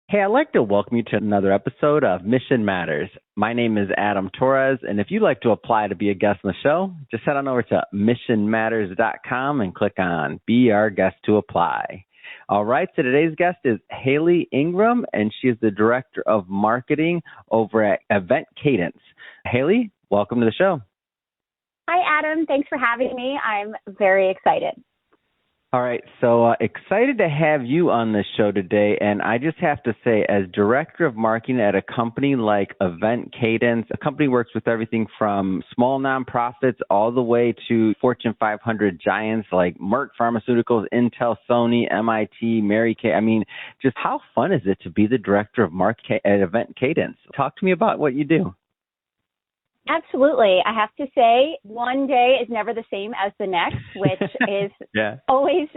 Hey, I'd like to welcome you to another episode of Mission Matters. My name is Adam Torres, and if you'd like to apply to be a guest on the show, just head on over to missionmatters.com and click on Be Our Guest to apply. All right, so today's guest is Haley Ingram, and she is the Director of Marketing over at Event Cadence. Haley, welcome to the show. Hi, Adam. Thanks for having me. I'm very excited. All right, so excited to have you on this show today, and I just have to say, as Director of Marketing at a company like Event Cadence, a company works with everything from small nonprofits all the way to Fortune 500 giants like Merck Pharmaceuticals, Intel, Sony, MIT, Mary Kay. I mean, just how fun is it to be the Director of Marketing at Event Cadence? Talk to me about what you do. Absolutely. I have to say, one day is never the same as the next, which is always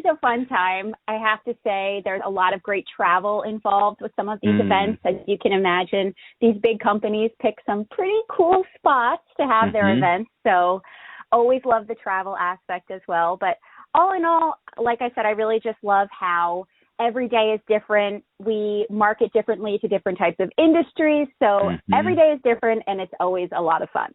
a fun time. I have to say there's a lot of great travel involved with some of these events. As you can imagine, these big companies pick some pretty cool spots to have their events. So always love the travel aspect as well. But all in all, like I said, I really just love how every day is different. We market differently to different types of industries. So every day is different, and it's always a lot of fun.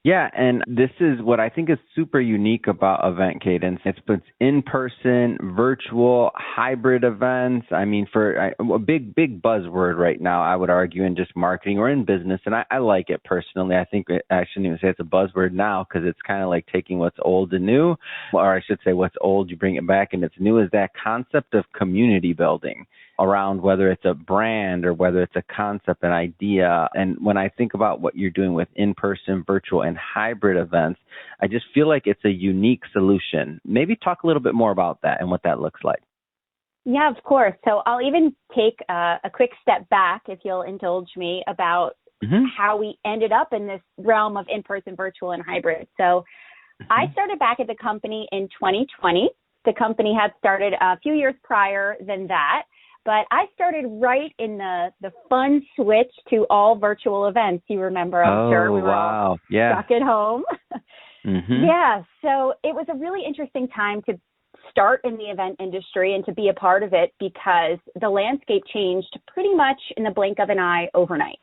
Yeah, and this is what I think is super unique about Event Cadence. It's in-person, virtual, hybrid events. I mean, for a big buzzword right now, I would argue, in just marketing or in business, and I like it personally. I think I shouldn't even say it's a buzzword now because it's kind of like taking what's old and new, or I should say what's old, you bring it back, and it's new, is that concept of community building around whether it's a brand or whether it's a concept, an idea. And when I think about what you're doing with in-person, virtual, and hybrid events, I just feel like it's a unique solution. Maybe talk a little bit more about that and what that looks like. Yeah, of course. So I'll even take a quick step back, if you'll indulge me, about how we ended up in this realm of in-person, virtual, and hybrid. So I started back at the company in 2020. The company had started a few years prior than that. But I started right in the fun switch to all virtual events. You remember, I'm sure we were all stuck at home. Yeah, so it was a really interesting time to start in the event industry and to be a part of it because the landscape changed pretty much in the blink of an eye overnight.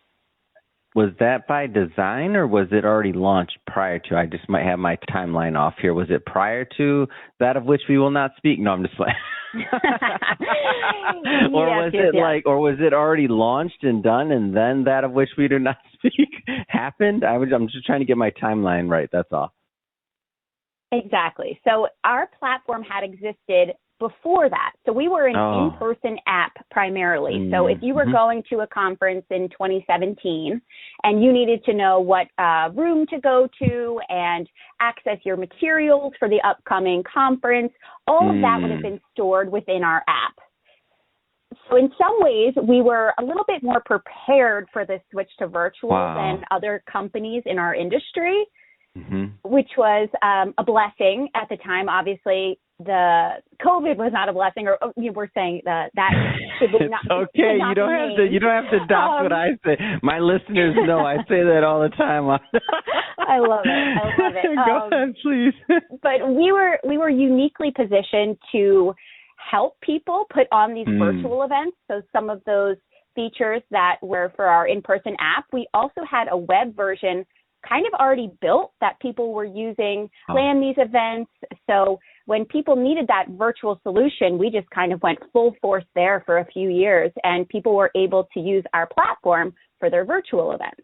Was that by design or was it already launched prior to? I just might have my timeline off here. Was it prior to that of which we will not speak? No, I'm just playing. Or was it already launched and done and then that of which we do not speak happened? I'm just trying to get my timeline right. That's all. Exactly. So our platform had existed before that. So we were an in-person app primarily. So if you were going to a conference in 2017 and you needed to know what room to go to and access your materials for the upcoming conference, all of that would have been stored within our app. So in some ways, we were a little bit more prepared for the switch to virtual than other companies in our industry, which was a blessing at the time. Obviously, the COVID was not a blessing, or we're saying that should not. It's okay. You don't have to adopt what I say. My listeners know I say that all the time. I love it. Go ahead, please. But we were uniquely positioned to help people put on these virtual events. So some of those features that were for our in-person app, we also had a web version kind of already built that people were using to plan these events. So when people needed that virtual solution, we just kind of went full force there for a few years, and people were able to use our platform for their virtual events.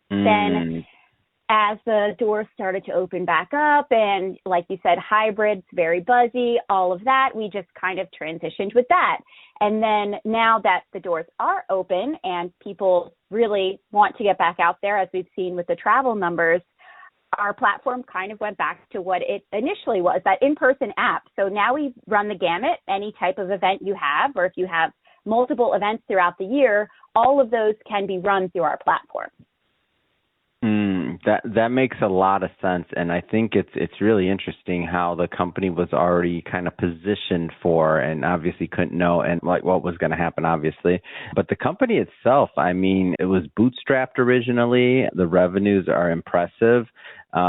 Then as the doors started to open back up and, like you said, hybrids, very buzzy, all of that, we just kind of transitioned with that. And then now that the doors are open and people really want to get back out there, as we've seen with the travel numbers, our platform kind of went back to what it initially was, that in-person app. So now we run the gamut, any type of event you have, or if you have multiple events throughout the year, all of those can be run through our platform. That makes a lot of sense, and I think it's really interesting how the company was already kind of positioned for, and obviously couldn't know and like what was going to happen, obviously. But the company itself, I mean, it was bootstrapped originally. The revenues are impressive.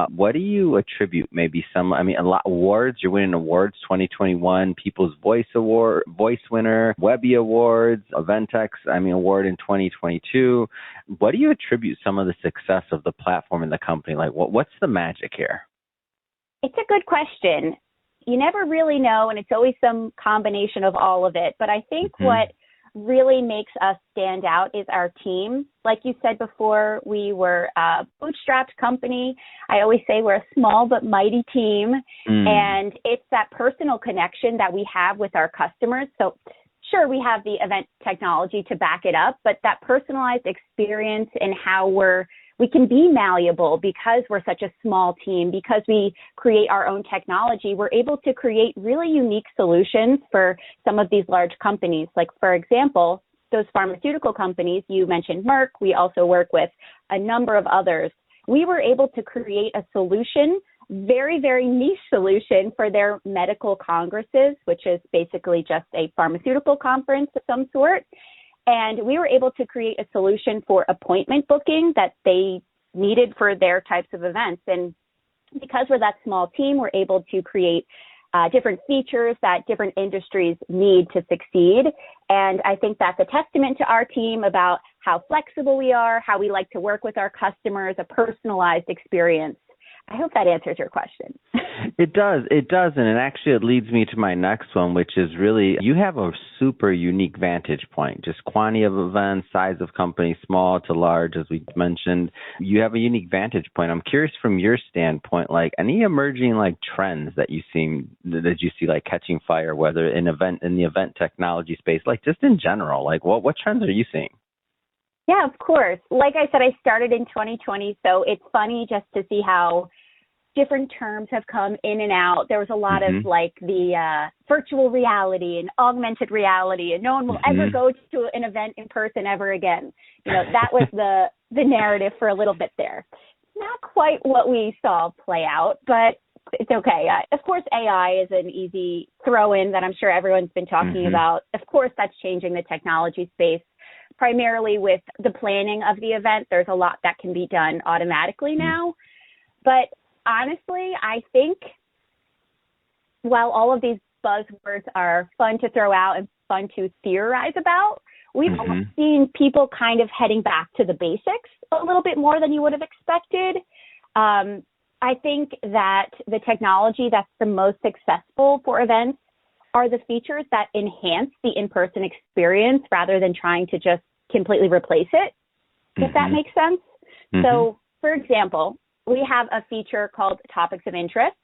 What do you attribute maybe a lot awards, you're winning awards, 2021 People's Voice Award, Voice winner, Webby Awards, Eventex, award in 2022. What do you attribute some of the success of the platform and the company? Like what's the magic here? It's a good question. You never really know, and it's always some combination of all of it. But I think what really makes us stand out is our team. Like you said before, we were a bootstrapped company. I always say we're a small but mighty team. And it's that personal connection that we have with our customers. So sure, we have the event technology to back it up, but that personalized experience and how we can be malleable because we're such a small team, because we create our own technology, we're able to create really unique solutions for some of these large companies. Like, for example, those pharmaceutical companies, you mentioned Merck, we also work with a number of others. We were able to create a solution, very, very niche solution for their medical congresses, which is basically just a pharmaceutical conference of some sort. And we were able to create a solution for appointment booking that they needed for their types of events. And because we're that small team, we're able to create different features that different industries need to succeed. And I think that's a testament to our team about how flexible we are, how we like to work with our customers, a personalized experience. I hope that answers your question. It does. And it leads me to my next one, which is really, you have a super unique vantage point, just quantity of events, size of company, small to large, as we mentioned. You have a unique vantage point. I'm curious from your standpoint, like any emerging like trends that you see like catching fire, whether in the event technology space, like just in general, like what trends are you seeing? Yeah, of course. Like I said, I started in 2020, so it's funny just to see how different terms have come in and out. There was a lot of like the virtual reality and augmented reality, and no one will ever go to an event in person ever again. That was the narrative for a little bit there. Not quite what we saw play out, but it's okay. Of course, AI is an easy throw in that I'm sure everyone's been talking about. Of course, that's changing the technology space. Primarily with the planning of the event, there's a lot that can be done automatically now. But honestly, I think while all of these buzzwords are fun to throw out and fun to theorize about, we've almost seen people kind of heading back to the basics a little bit more than you would have expected. I think that the technology that's the most successful for events are the features that enhance the in-person experience rather than trying to just completely replace it, if that makes sense. So, for example, we have a feature called Topics of Interest.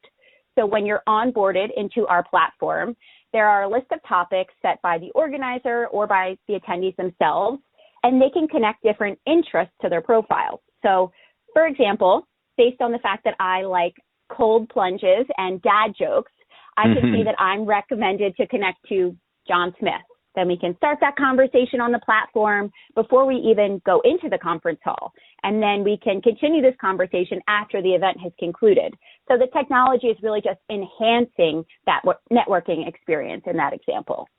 So when you're onboarded into our platform, there are a list of topics set by the organizer or by the attendees themselves, and they can connect different interests to their profile. So, for example, based on the fact that I like cold plunges and dad jokes, I can see that I'm recommended to connect to John Smith. Then we can start that conversation on the platform before we even go into the conference hall. And then we can continue this conversation after the event has concluded. So the technology is really just enhancing that networking experience in that example.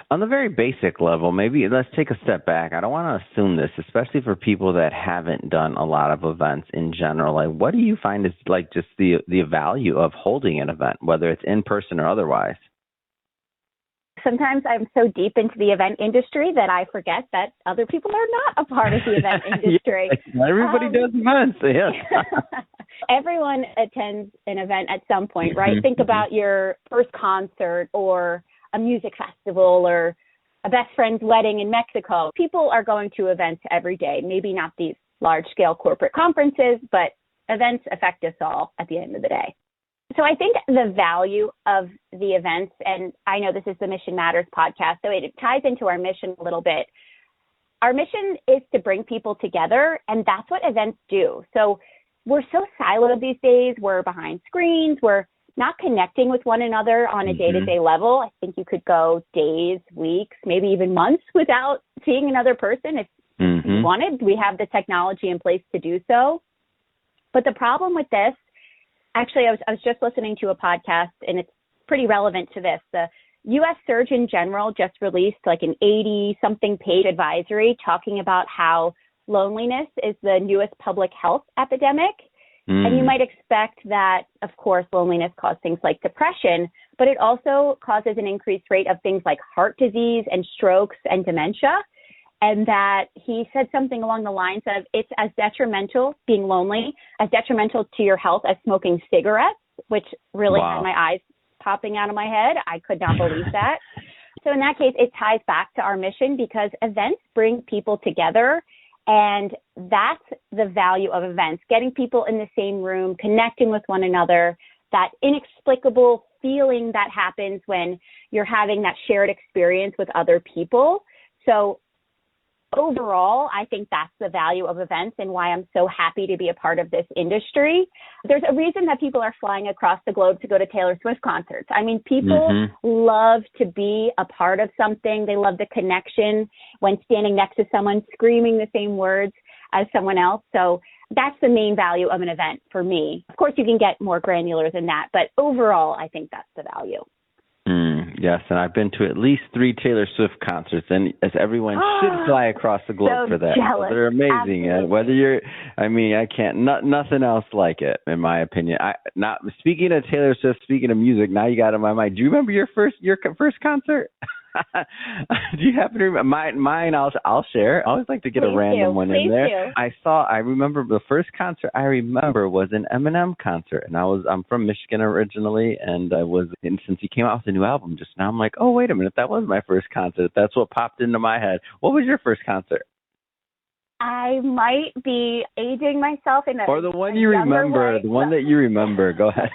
On the very basic level, maybe let's take a step back. I don't want to assume this, especially for people that haven't done a lot of events in general. Like, what do you find is like just the value of holding an event, whether it's in person or otherwise? Sometimes I'm so deep into the event industry that I forget that other people are not a part of the event industry. Yeah, everybody does events, yes. Everyone attends an event at some point, right? Think about your first concert or a music festival or a best friend's wedding in Mexico. People are going to events every day, maybe not these large-scale corporate conferences, but events affect us all at the end of the day. So I think the value of the events, and I know this is the Mission Matters podcast, so it ties into our mission a little bit. Our mission is to bring people together, and that's what events do. So we're so siloed these days. We're behind screens. We're not connecting with one another on a day-to-day level. I think you could go days, weeks, maybe even months without seeing another person if you wanted. We have the technology in place to do so. But the problem with this, actually, I was just listening to a podcast, and it's pretty relevant to this. The U.S. Surgeon General just released like an 80-something page advisory talking about how loneliness is the newest public health epidemic. And you might expect that, of course, loneliness causes things like depression, but it also causes an increased rate of things like heart disease and strokes and dementia. And that he said something along the lines of, it's as detrimental, being lonely, as detrimental to your health as smoking cigarettes, which really had my eyes popping out of my head. I could not believe that. So in that case, it ties back to our mission because events bring people together. And that's the value of events, getting people in the same room, connecting with one another, that inexplicable feeling that happens when you're having that shared experience with other people. So overall, I think that's the value of events and why I'm so happy to be a part of this industry. There's a reason that people are flying across the globe to go to Taylor Swift concerts. I mean, people love to be a part of something. They love the connection when standing next to someone screaming the same words as someone else. So that's the main value of an event for me. Of course, you can get more granular than that, but overall, I think that's the value. Yes, and I've been to at least 3 Taylor Swift concerts, and as everyone should fly across the globe for that. Jealous. So they're amazing. Whether I can't, nothing else like it, in my opinion. Speaking of Taylor Swift, speaking of music, now you got it in my mind. Do you remember your first concert? Do you happen to remember mine? I'll share. I always like to get a random one in there. I remember the first concert I remember was an Eminem concert, and I'm from Michigan originally, and since he came out with a new album just now, I'm like, oh wait a minute, that was my first concert. That's what popped into my head. What was your first concert? I might be aging myself in or the one you remember, way. The one that you remember. Go ahead.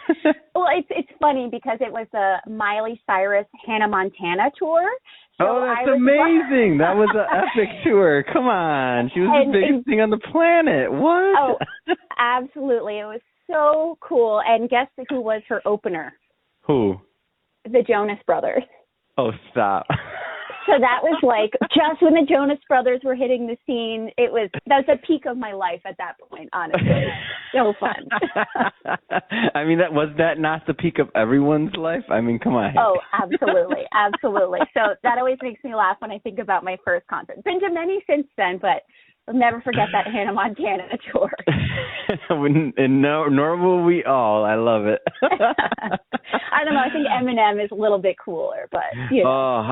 Well, it's funny because it was a Miley Cyrus Hannah Montana tour. So that's amazing. That was an epic tour. Come on. She was the biggest thing on the planet. What? Oh, absolutely. It was so cool. And guess who was her opener? Who? The Jonas Brothers. Oh, stop. So that was like just when the Jonas Brothers were hitting the scene. That was the peak of my life at that point, honestly. So fun. I mean, was that not the peak of everyone's life? I mean, come on. Oh, absolutely. Absolutely. So that always makes me laugh when I think about my first concert. Been to many since then, but I'll never forget that Hannah Montana tour. Nor will we all. I love it. I don't know. I think Eminem is a little bit cooler, but you know.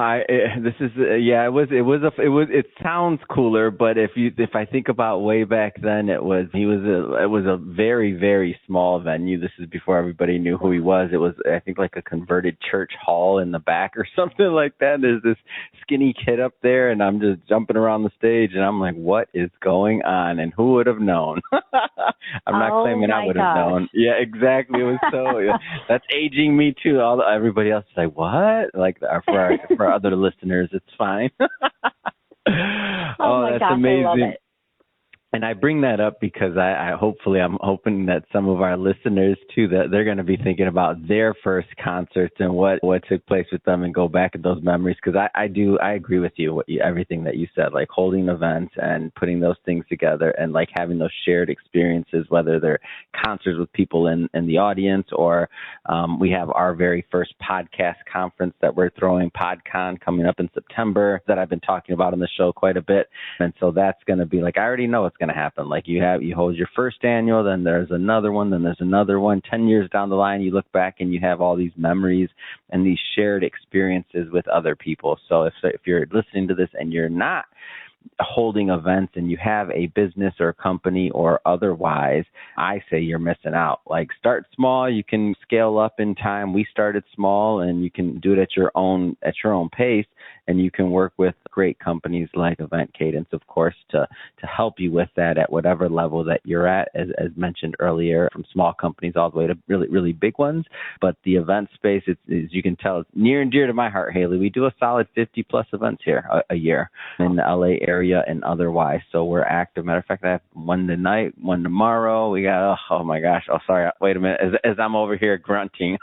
It sounds cooler, but if I think about way back then, it was a very, very small venue. This is before everybody knew who he was. It was, I think, like a converted church hall in the back or something like that. There's this skinny kid up there, and I'm just jumping around the stage, and I'm like, what is going on? And who would have known? I'm not claiming I would have known. Yeah, exactly. It was that's aging me too. Everybody else is like, what? Like for our other listeners, it's fine. Oh my that's gosh, amazing. I love it. And I bring that up because I'm hoping that some of our listeners too, that they're going to be thinking about their first concerts and what took place with them and go back at those memories. Because I agree with you, everything that you said, like holding events and putting those things together and like having those shared experiences, whether they're concerts with people in the audience or we have our very first podcast conference that we're throwing, PodCon, coming up in September that I've been talking about on the show quite a bit. And so that's going to be like, I already know it's going to happen. Like you hold your first annual, then there's another one, then there's another one. 10 years down the line, you look back and you have all these memories and these shared experiences with other people. So if you're listening to this and you're not holding events and you have a business or a company or otherwise, I say you're missing out. Like start small, you can scale up in time. We started small and you can do it at your own pace, and you can work with great companies like Event Cadence, of course, to help you with that at whatever level that you're at, as mentioned earlier, from small companies all the way to really, really big ones. But the event space, as you can tell, it's near and dear to my heart, Haley. We do a solid 50 plus events here a year in the LA area and otherwise. So we're active. Matter of fact, I have one tonight, one tomorrow. We got, oh my gosh. Oh, sorry. Wait a minute. As I'm over here grunting.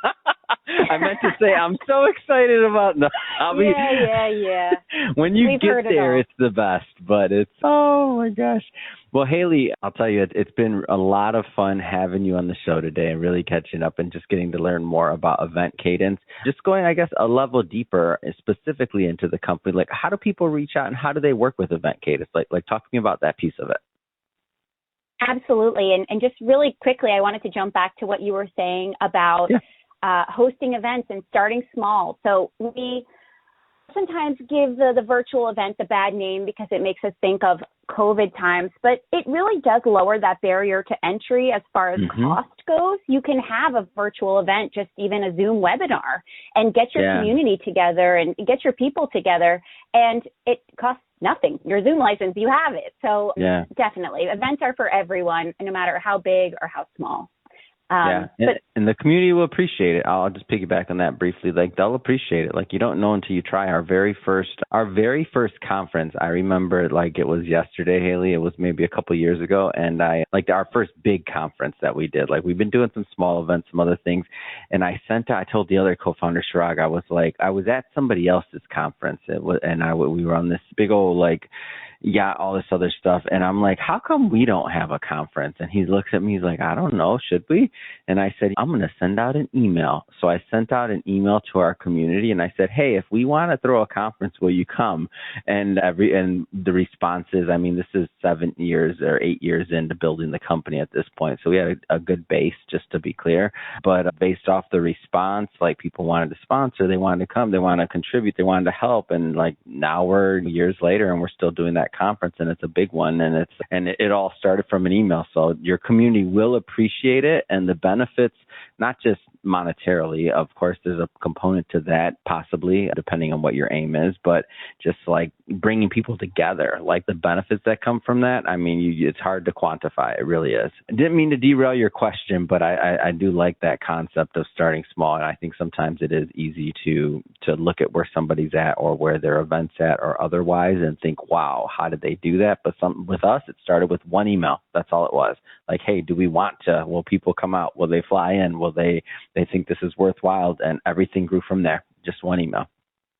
I meant to say I'm so excited about Yeah. When you get there, it's the best, but it's, oh my gosh. Well, Haley, I'll tell you, it's been a lot of fun having you on the show today and really catching up and just getting to learn more about Event Cadence. Just going, I guess, a level deeper specifically into the company. Like, how do people reach out and how do they work with Event Cadence? Like talk to me about that piece of it. Absolutely. And just really quickly, I wanted to jump back to what you were saying about hosting events and starting small. So we sometimes give the virtual event a bad name because it makes us think of COVID times, but it really does lower that barrier to entry as far as cost goes. You can have a virtual event, just even a Zoom webinar, and get your community together and get your people together, and it costs nothing. Your Zoom license, you have it. So definitely, events are for everyone, no matter how big or how small. And the community will appreciate it. I'll just piggyback on that briefly. Like, they'll appreciate it. Like, you don't know until you try. Our very first conference, I remember it like it was yesterday, Haley. It was maybe a couple of years ago, and our first big conference that we did. Like, we've been doing some small events, some other things, and I told the other co-founder, Shirag, I was at somebody else's conference, we were on this big old all this other stuff. And I'm like, how come we don't have a conference? And he looks at me, he's like, I don't know, should we? And I said, I'm going to send out an email. So I sent out an email to our community and I said, hey, if we want to throw a conference, will you come? And the response is, I mean, this is 7 years or 8 years into building the company at this point. So we had a good base, just to be clear. But based off the response, like, people wanted to sponsor, they wanted to come, they wanted to contribute, they wanted to help. And like, now we're years later and we're still doing that conference, and it's a big one, and it all started from an email. So your community will appreciate it, and the benefits, not just monetarily, of course, there's a component to that, possibly, depending on what your aim is, but just like bringing people together, like the benefits that come from that, I mean, it's hard to quantify. It really is. I didn't mean to derail your question, but I do like that concept of starting small, and I think sometimes it is easy to look at where somebody's at or where their event's at or otherwise and think, wow, how did they do that? But with us, it started with one email. That's all it was. Like, hey, do we want to? Will people come out? Will they fly in? Will they think this is worthwhile? And everything grew from there. Just one email.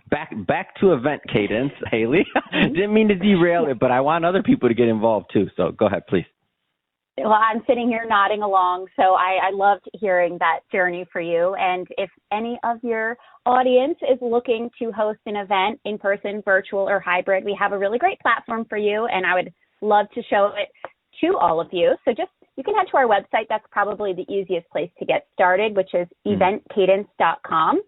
Back to Event Cadence, Haley. Didn't mean to derail it, but I want other people to get involved too. So go ahead, please. Well, I'm sitting here nodding along, so I loved hearing that journey for you. And if any of your audience is looking to host an event in person, virtual, or hybrid, we have a really great platform for you, and I would love to show it to all of you. So you can head to our website. That's probably the easiest place to get started, which is eventcadence.com.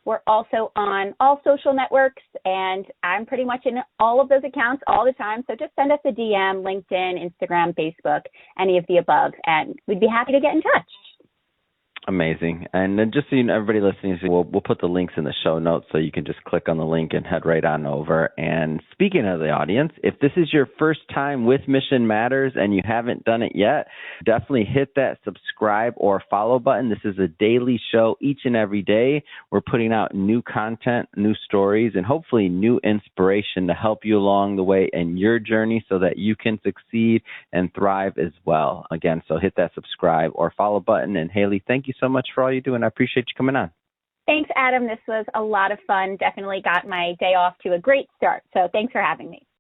We're also on all social networks, and I'm pretty much in all of those accounts all the time. So just send us a DM, LinkedIn, Instagram, Facebook, any of the above, and we'd be happy to get in touch. Amazing. And then just so you know, everybody listening, we'll put the links in the show notes so you can just click on the link and head right on over. And speaking of the audience, if this is your first time with Mission Matters and you haven't done it yet, definitely hit that subscribe or follow button. This is a daily show each and every day. We're putting out new content, new stories, and hopefully new inspiration to help you along the way in your journey so that you can succeed and thrive as well. Again, so hit that subscribe or follow button. And Haley, thank you so much for all you do, and I appreciate you coming on. Thanks, Adam. This was a lot of fun. Definitely got my day off to a great start. So thanks for having me.